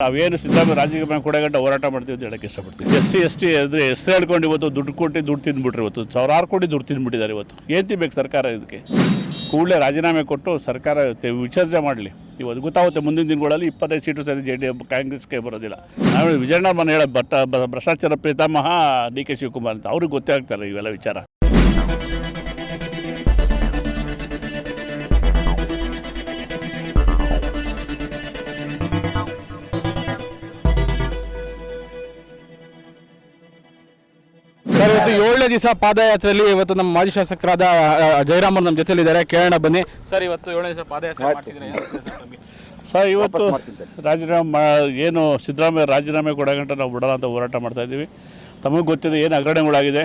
ನಾವೇನು ಸಿದ್ದರಾಮಯ್ಯ ರಾಜಕೀಯ ಕೊಡಗಂಟ ಹೋರಾಟ ಮಾಡ್ತೀವಿ ಅಂತ ಹೇಳಕ್ಕೆ ಇಷ್ಟಪಡ್ತೀವಿ. SC ST ಅಂದರೆ ಹೆಸರು ಹೇಳ್ಕೊಂಡು ಇವತ್ತು ದುಡ್ಡು ಕೊಟ್ಟು ದುಡ್ಡು ತಿಂದ್ಬಿಟ್ರೆ ಇವತ್ತು ಸಾವಿರಾರು ಕೋಟಿ ದುಡ್ಡು ತಿಂದ್ಬಿಟ್ಟಿದ್ದಾರೆ. ಇವತ್ತು ಏನು ತಿನ್ಬೇಕು ಸರ್ಕಾರ? ಇದಕ್ಕೆ ಕೂಡಲೇ ರಾಜೀನಾಮೆ ಕೊಟ್ಟು ಸರ್ಕಾರ ವಿಸರ್ಜನೆ ಮಾಡಲಿ. ಇವತ್ತು ಗೊತ್ತಾಗುತ್ತೆ ಮುಂದಿನ ದಿನಗಳಲ್ಲಿ 25 ಸೀಟು ಸರಿ ಕಾಂಗ್ರೆಸ್ಗೆ ಬರೋದಿಲ್ಲ. ನಾವು ವಿಜಯಣ್ಣ ಮನೆ ಹೇಳ ಭ್ರಷ್ಟಾಚಾರ ಪಿತಾಮಹ DK ಶಿವಕುಮಾರ್ ಅಂತ ಅವ್ರಿಗೆ ಗೊತ್ತೇ ಆಗ್ತಾರೆ ಇವೆಲ್ಲ ವಿಚಾರ. ಸರ್, ಇವತ್ತು 7ನೇ ದಿವಸ ಪಾದಯಾತ್ರೆಯಲ್ಲಿ ಇವತ್ತು ನಮ್ಮ ಮಾಜಿ ಶಾಸಕರಾದ ಜಯರಾಮನ್ ನಮ್ಮ ಜೊತೆಲಿದ್ದಾರೆ. ಕೇಳೋಣ ಬನ್ನಿ. ಸರ್, ಇವತ್ತು 7ನೇ ದಿವಸ ಪಾದಯಾತ್ರೆ ಸರ್, ಇವತ್ತು ರಾಜೀನಾಮೆ ಏನು ಸಿದ್ದರಾಮಯ್ಯ ರಾಜೀನಾಮೆ ಕೊಡಗಂಟ ನಾವು ಬಿಡೋಣ ಅಂತ ಹೋರಾಟ ಮಾಡ್ತಾಯಿದ್ದೀವಿ. ತಮಗೆ ಗೊತ್ತಿದೆ ಏನು ಹಗರಣಗಳಾಗಿದೆ.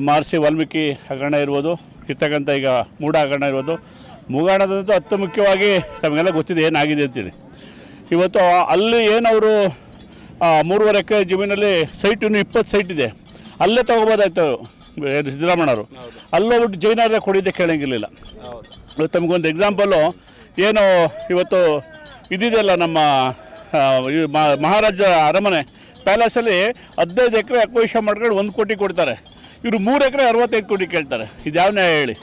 ಮಹರ್ಷಿ ವಾಲ್ಮೀಕಿ ಹಗರಣ ಇರ್ಬೋದು, ಇರ್ತಕ್ಕಂಥ ಈಗ ಮೂಢ ಹಗರಣ ಇರ್ಬೋದು. ಮೂಗಾಣದಂತೂ ಅತಿ ಮುಖ್ಯವಾಗಿ ತಮಗೆಲ್ಲ ಗೊತ್ತಿದೆ ಏನಾಗಿದೆ ಅಂತೇಳಿ. ಇವತ್ತು ಅಲ್ಲಿ ಏನವರು 3.5 ಎಕರೆ ಜಮೀನಲ್ಲಿ ಸೈಟ್ ಇನ್ನೂ 20 ಸೈಟ್ ಇದೆ, ಅಲ್ಲೇ ತೊಗೋಬೋದಾಯ್ತು ಸಿದ್ದರಾಮಯ್ಯವರು. ಅಲ್ಲೋಗ್ಬಿಟ್ಟು ಜೈನರೇ ಕೊಡಿದ್ದೆ ಕೇಳಂಗಿರಲಿಲ್ಲ. ತಮಗೊಂದು ಎಕ್ಸಾಂಪಲು ಏನು ಇವತ್ತು ಇದಿದೆಯಲ್ಲ ನಮ್ಮ ಮಹಾರಾಜ ಅರಮನೆ ಪ್ಯಾಲೇಸಲ್ಲಿ 15 ಎಕರೆ ಅಕ್ವೈಷನ್ ಮಾಡ್ಕೊಂಡು 1 ಕೋಟಿ ಕೊಡ್ತಾರೆ. ಇವರು 3 ಎಕರೆ 65 ಕೋಟಿ ಕೇಳ್ತಾರೆ. ಇದು ಯಾವ ನ್ಯಾಯ ಹೇಳಿ?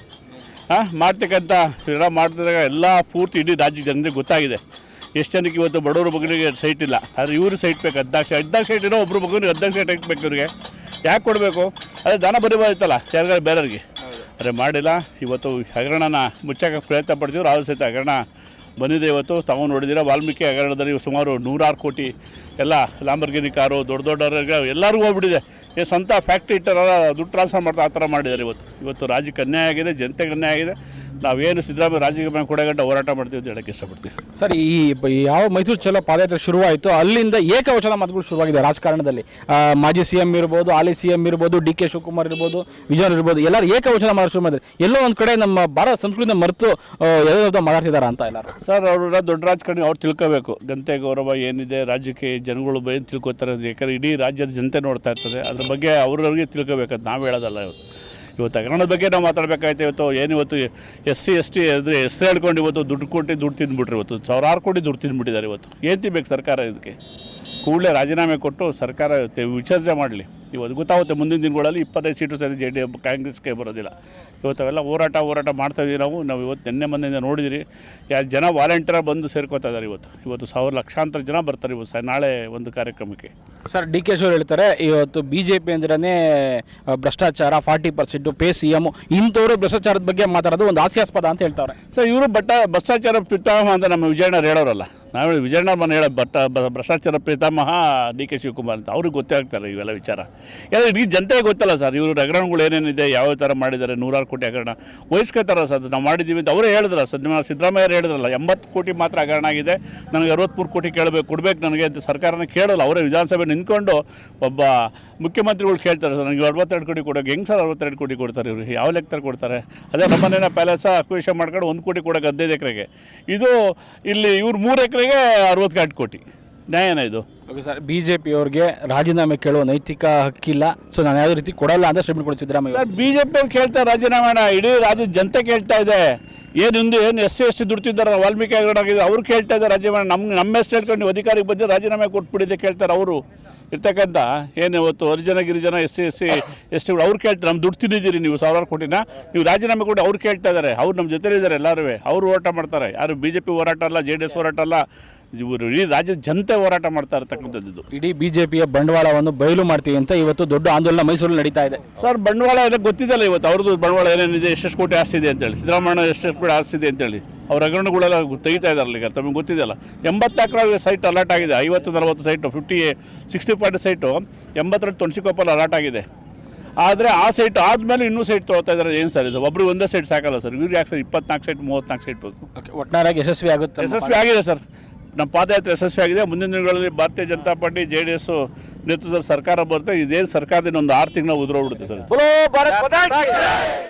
ಮಾಡ್ತಕ್ಕಂಥ ಎಲ್ಲ ಮಾಡ್ತಿದ್ದಾಗ ಎಲ್ಲ ಪೂರ್ತಿ ಇಡೀ ರಾಜ್ಯದ ಜನರಿಗೆ ಗೊತ್ತಾಗಿದೆ ಎಷ್ಟು ಜನಕ್ಕೆ ಇವತ್ತು ಬಡವರ ಮಗನಿಗೆ ಸೈಟ್ ಇಲ್ಲ. ಆದರೆ ಇವರು ಸೈಟ್ ಬೇಕು. 14 ಸೈಟ್ ಇರೋ ಒಬ್ಬರು ಮಗನಿಗೆ 14 ಸೈಟ್ ಹಾಕ್ಬೇಕು. ಇವ್ರಿಗೆ ಯಾಕೆ ಕೊಡಬೇಕು? ಅದೇ ದಾನ ಬರೀಬೋದಿತ್ತಲ್ಲ ಯಾರಿಗಾರು ಬೇರೆಯವ್ರಿಗೆ. ಆದರೆ ಮಾಡಿಲ್ಲ. ಇವತ್ತು ಹಗರಣನ ಮುಚ್ಚಕ್ಕೆ ಪ್ರಯತ್ನ ಪಡ್ತೀವಿ. ರಾಹುಲ್ ಸಹಿತ ಹಗರಣ ಬಂದಿದೆ. ಇವತ್ತು ತಾವು ನೋಡಿದ್ದೀರ ವಾಲ್ಮೀಕಿ ಹಗರಣದಲ್ಲಿ ಸುಮಾರು 106 ಕೋಟಿ ಎಲ್ಲ ಲಾಂಬರ್ಗಿನಿ ಕಾರು ದೊಡ್ಡ ಎಲ್ಲರಿಗೂ ಹೋಗ್ಬಿಟ್ಟಿದೆ. ಸ್ವಂತ ಫ್ಯಾಕ್ಟ್ರಿ ಇಟ್ಟಾರ ದುಡ್ಡು ಟ್ರಾನ್ಸ್ಫರ್ ಮಾಡ್ತಾ ಆ ಥರ ಮಾಡಿದ್ದಾರೆ. ಇವತ್ತು ರಾಜ್ಯಕ್ಕೆ ಅನ್ಯಾಯ ಆಗಿದೆ, ಜನತೆಗೆ ಅನ್ಯಾಯ ಆಗಿದೆ. ನಾವೇನು ಸಿದ್ದರಾಮಯ್ಯ ರಾಜಕೀಯ ಕೊಡಗಂಟ ಹೋರಾಟ ಮಾಡ್ತೀವಿ ಅಂತ ಹೇಳಕ್ಕೆ ಇಷ್ಟಪಡ್ತೀವಿ. ಸರ್, ಈ ಯಾವ ಮೈಸೂರು ಚಲೋ ಪಾದಯಾತ್ರೆ ಶುರುವಾಯಿತು ಅಲ್ಲಿಂದ ಏಕವಚನ ಮಾತುಗಳು ಶುರುವಾಗಿದೆ ರಾಜಕಾರಣದಲ್ಲಿ. ಮಾಜಿ CM ಇರ್ಬೋದು, ಹಾಲಿ CM ಇರ್ಬೋದು, DK ಶಿವಕುಮಾರ್ ಇರ್ಬೋದು, ವಿಜಯನ್ ಇರ್ಬೋದು, ಎಲ್ಲರೂ ಏಕವಚನ ಮಾಡೋದು ಶುರು ಮಾಡಿದ್ರು. ಎಲ್ಲೋ ಒಂದು ಕಡೆ ನಮ್ಮ ಭಾರತ ಸಂಸ್ಕೃತಿನ ಮರೆತು ಯಾವುದೋ ಮಾತಾಡ್ತಿದ್ದಾರೆ ಅಂತ ಎಲ್ಲರೂ. ಸರ್, ಅವ್ರ ದೊಡ್ಡ ರಾಜಕಾರಣಿ ಅವ್ರು ತಿಳ್ಕೋಬೇಕು. ಜನತೆ ಗೌರವ ಏನಿದೆ, ರಾಜ್ಯಕ್ಕೆ ಜನಗಳು ಏನು ತಿಳ್ಕೊತಾರೆ. ಯಾಕಂದರೆ ಇಡೀ ರಾಜ್ಯದ ಜನತೆ ನೋಡ್ತಾ ಇರ್ತದೆ. ಅದ್ರ ಬಗ್ಗೆ ಅವ್ರವ್ರಿಗೆ ತಿಳ್ಕೋಬೇಕಂತ ನಾವು ಹೇಳೋದಲ್ಲ. ಇವತ್ತು ಹಗರಣದ ಬಗ್ಗೆ ನಾವು ಮಾತಾಡಬೇಕಾಯ್ತು. ಇವತ್ತು SC ST ಅಂದರೆ ಹೆಸರು ಹೇಳ್ಕೊಂಡು ಇವತ್ತು ದುಡ್ಡು ಕೊಟ್ಟು ದುಡ್ಡು ತಿಂದ್ಬಿಟ್ರೆ ಇವತ್ತು ಸಾವಿರಾರು ಕೋಟಿ ದುಡ್ಡು ತಿಂದ್ಬಿಟ್ಟಿದ್ದಾರೆ. ಇವತ್ತು ಏನು ತಿನ್ಬೇಕು ಸರ್ಕಾರ? ಇದಕ್ಕೆ ಕೂಡಲೇ ರಾಜೀನಾಮೆ ಕೊಟ್ಟು ಸರ್ಕಾರ ವಿಸರ್ಜನೆ ಮಾಡಲಿ. ಇವತ್ತು ಗೊತ್ತಾಗುತ್ತೆ ಮುಂದಿನ ದಿನಗಳಲ್ಲಿ 25 ಸೀಟು ಸರಿ ಕಾಂಗ್ರೆಸ್ಗೆ ಬರೋದಿಲ್ಲ. ಇವತ್ತು ಅವೆಲ್ಲ ಹೋರಾಟ ಮಾಡ್ತಾಯಿದ್ದೀವಿ ನಾವು ಇವತ್ತು ನಿನ್ನೆ ಮೊನ್ನೆಯಿಂದ ನೋಡಿದಿರಿ. ಜನ ವಾಲಂಟಿಯರ್ ಬಂದು ಸೇರ್ಕೋತಾ ಇದ್ದಾರೆ. ಇವತ್ತು ಲಕ್ಷಾಂತರ ಜನ ಬರ್ತಾರೆ ಇವತ್ತು ನಾಳೆ ಒಂದು ಕಾರ್ಯಕ್ರಮಕ್ಕೆ. ಸರ್, DK ಶಿವರು ಹೇಳ್ತಾರೆ ಇವತ್ತು BJP ಅಂದ್ರೇ ಭ್ರಷ್ಟಾಚಾರ, 40% ಪೇ CM ಇಂಥವ್ರು ಭ್ರಷ್ಟಾಚಾರದ ಬಗ್ಗೆ ಮಾತಾಡೋದು ಒಂದು ಹಾಸ್ಯಾಸ್ಪದ ಅಂತ ಹೇಳ್ತಾರೆ. ಸರ್, ಇವರು ಭ್ರಷ್ಟಾಚಾರ ಪಿತಾಮಹ ಅಂತ ನಮ್ಮ ವಿಜಯಣ್ಣ ಹೇಳೋರಲ್ಲ. ನಾವು ವಿಜಯಣ್ಣ ಮನೆ ಹೇಳ ಭ್ರಷ್ಟಾಚಾರ ಪಿತಾಮಹ DK ಶಿವಕುಮಾರ್ ಅಂತ ಅವ್ರಿಗೆ ಗೊತ್ತೇ ಆಗ್ತಾರೆ ಇವೆಲ್ಲ ವಿಚಾರ. ಯಾಕಂದರೆ ಇಡೀ ಜನತೆಗೆ ಗೊತ್ತಲ್ಲ ಸರ್ ಇವರು ಹಗರಣಗಳು ಏನೇನಿದೆ, ಯಾವ ಥರ ಮಾಡಿದ್ದಾರೆ. 106 ಕೋಟಿ ಹಗರಣ ವಹಿಸ್ಕೊತಾರ ಸರ್. ನಾವು ಮಾಡಿದ್ದೀವಿ ಅಂತ ಅವರೇ ಹೇಳಿದ್ರ. ಸಿದ್ದರಾಮಯ್ಯ ಹೇಳಿದ್ರಲ್ಲ 80 ಕೋಟಿ ಮಾತ್ರ ಹಗರಣ ಆಗಿದೆ, ನನಗೆ 63 ಕೋಟಿ ಕೊಡಬೇಕು ನನಗೆ ಅಂತ ಸರ್ಕಾರನ ಕೇಳೋಲ್ಲ. ಅವರೇ ವಿಧಾನಸಭೆ ನಿಂತ್ಕೊಂಡು ಒಬ್ಬ ಮುಖ್ಯಮಂತ್ರಿಗಳು ಕೇಳ್ತಾರೆ ಸರ್ ನನಗೆ 62 ಕೋಟಿ ಕೊಡೋಕೆ. ಹೆಂಗೆ ಸರ್ 62 ಕೋಟಿ ಕೊಡ್ತಾರೆ ಇವರು? ಯಾವ ಲೆಕ್ಕದಲ್ಲಿ ಕೊಡ್ತಾರೆ? ಅದೇ ನಮ್ಮನೇನ ಪ್ಯಾಲೇಸ ಅಕ್ವಿಷನ್ ಮಾಡ್ಕೊಂಡು 1 ಕೋಟಿ ಕೊಡೋಕೆ 15 ಎಕರೆಗೆ. ಇದು ಇಲ್ಲಿ ಇವ್ರು 3 ಎಕರೆಗೆ 62 ಕೋಟಿ. ನ್ಯಾಯನ ಇದು? ಓಕೆ ಸರ್, BJP ಅವ್ರಿಗೆ ರಾಜೀನಾಮೆ ಕೇಳುವ ನೈತಿಕ ಹಕ್ಕಿಲ್ಲ. ಸೊ ನಾನು ಯಾವುದೇ ರೀತಿ ಕೊಡಲ್ಲ ಅಂತ ಸ್ಟೇಟ್ಮೆಂಟ್ ಕೊಡ್ತಿದ್ದೆ ಸಿದ್ದರಾಮಯ್ಯ. ಸರ್, BJP ಅವ್ರು ಕೇಳ್ತಾರೆ ರಾಜೀನಾಮೆನ. ಇಡೀ ರಾಜ್ಯದ ಜನತೆ ಕೇಳ್ತಾ ಇದೆ. ಏನು SC ST ದುಡ್ತಿದ್ದಾರೆ, ವಾಲ್ಮೀಕಿ ಹಗರಣ ಆಗಿದೆ, ಅವ್ರು ಕೇಳ್ತಾ ಇದ್ದಾರೆ ರಾಜೀನಾಮೆ. ನಮ್ಮ ಹೆಸರು ಹೇಳ್ಕೊಂಡು ನೀವು ಅಧಿಕಾರಿಗೆ ಬಂದು ರಾಜೀನಾಮೆ ಕೊಟ್ಬಿಟ್ಟಿದೆ ಕೇಳ್ತಾರೆ. ಅವರು ಇರ್ತಕ್ಕಂಥ ಏನು ಇವತ್ತು ಗಿರಿಜನ SC ST ಅವ್ರು ಕೇಳ್ತಾರೆ. ನಮ್ಮ ದುಡ್ಡು ತಿಂದಿದ್ದೀರಿ ನೀವು ಸಾವಿರಾರು ಕೋಟಿನ, ನೀವು ರಾಜೀನಾಮೆ ಕೊಟ್ಟು ಅವ್ರು ಕೇಳ್ತಾ ಇದ್ದಾರೆ. ಅವ್ರು ನಮ್ಮ ಜೊತೆಲಿದ್ದಾರೆ ಎಲ್ಲರೂ. ಅವರು ಹೋರಾಟ ಮಾಡ್ತಾರೆ. ಯಾರು BJP ಹೋರಾಟ ಅಲ್ಲ, JDS ಹೋರಾಟ ಅಲ್ಲ. ಇವರು ಇಡೀ ರಾಜ್ಯದ ಜನತೆ ಹೋರಾಟ ಮಾಡ್ತಾ ಇರ್ತಕ್ಕಂಥದ್ದು. ಇಡೀ BJPಯ ಬಂಡವಾಳವನ್ನು ಬಯಲು ಮಾಡ್ತೀವಿ ಅಂತ ಇವತ್ತು ದೊಡ್ಡ ಆಂದೋಲನ ಮೈಸೂರಲ್ಲಿ ನಡೀತಾ ಇದೆ. ಸರ್, ಬಂಡವಾಳ ಎಲ್ಲ ಗೊತ್ತಿದ್ದಲ್ಲ ಇವತ್ತು ಅವ್ರದ್ದು ಬಂಡವಾಳ ಏನೇನಿದೆ, ಎಷ್ಟು ಕೋಟಿ ಆಸ್ತಿ ಇದೆ ಅಂತೇಳಿ. ಸಿದ್ದರಾಮಯ್ಯ ಎಷ್ಟು ಕೋಟಿ ಆಸ್ತಿ ಇದೆ ಅಂತೇಳಿ ಅವ್ರ ಹಗರಣಗಳೆಲ್ಲ ತೆಗಿತಾ ಇದ್ದಾರಲ್ಲ. ಈಗ ತಮಗೆ ಗೊತ್ತಿದೆಯಲ್ಲ 80 ಎಕರೆ ಸೈಟ್ ಅಲಾಟ್ ಆಗಿದೆ. 50-40 ಸೈಟು 60-40 ಸೈಟು 80 ತೊಣಸಿಕೊಪ್ಪಲ್ಲಿ ಅಲಾಟ್ ಆಗಿದೆ. ಆದರೆ ಆ ಸೈಟ್ ಆದಮೇಲೆ ಇನ್ನೂ ಸೈಟ್ ತೊಗೊಳ್ತಾ ಇದ್ದಾರೆ. ಏನು ಸರ್ ಇದು? ಒಬ್ರಿಗೆ ಒಂದೇ ಸೈಟ್ ಸಾಕಲ್ಲ ಸರ್. ಇವ್ರಿಗೆ ಯಾಕೆ ಸರ್ 24 ಸೈಟ್ 34 ಸೈಟ್ ಬೇಕು? ಒಟ್ಟಾರೆಯಾಗಿ ಯಶಸ್ವಿ ಆಗಿದೆ ಸರ್. ನಮ್ಮ ಪಾದಯಾತ್ರೆ ಯಶಸ್ವಿ ಆಗಿದೆ. ಮುಂದಿನ ದಿನಗಳಲ್ಲಿ ಭಾರತೀಯ ಜನತಾ ಪಾರ್ಟಿ JDS ನೇತೃತ್ವದ ಸರ್ಕಾರ ಬರುತ್ತೆ. ಇದೇನು ಸರ್ಕಾರದಿಂದ ಒಂದು 6 ತಿಂಗಳು ಉದುರೋಗ್ಬಿಡುತ್ತೆ ಸರ್.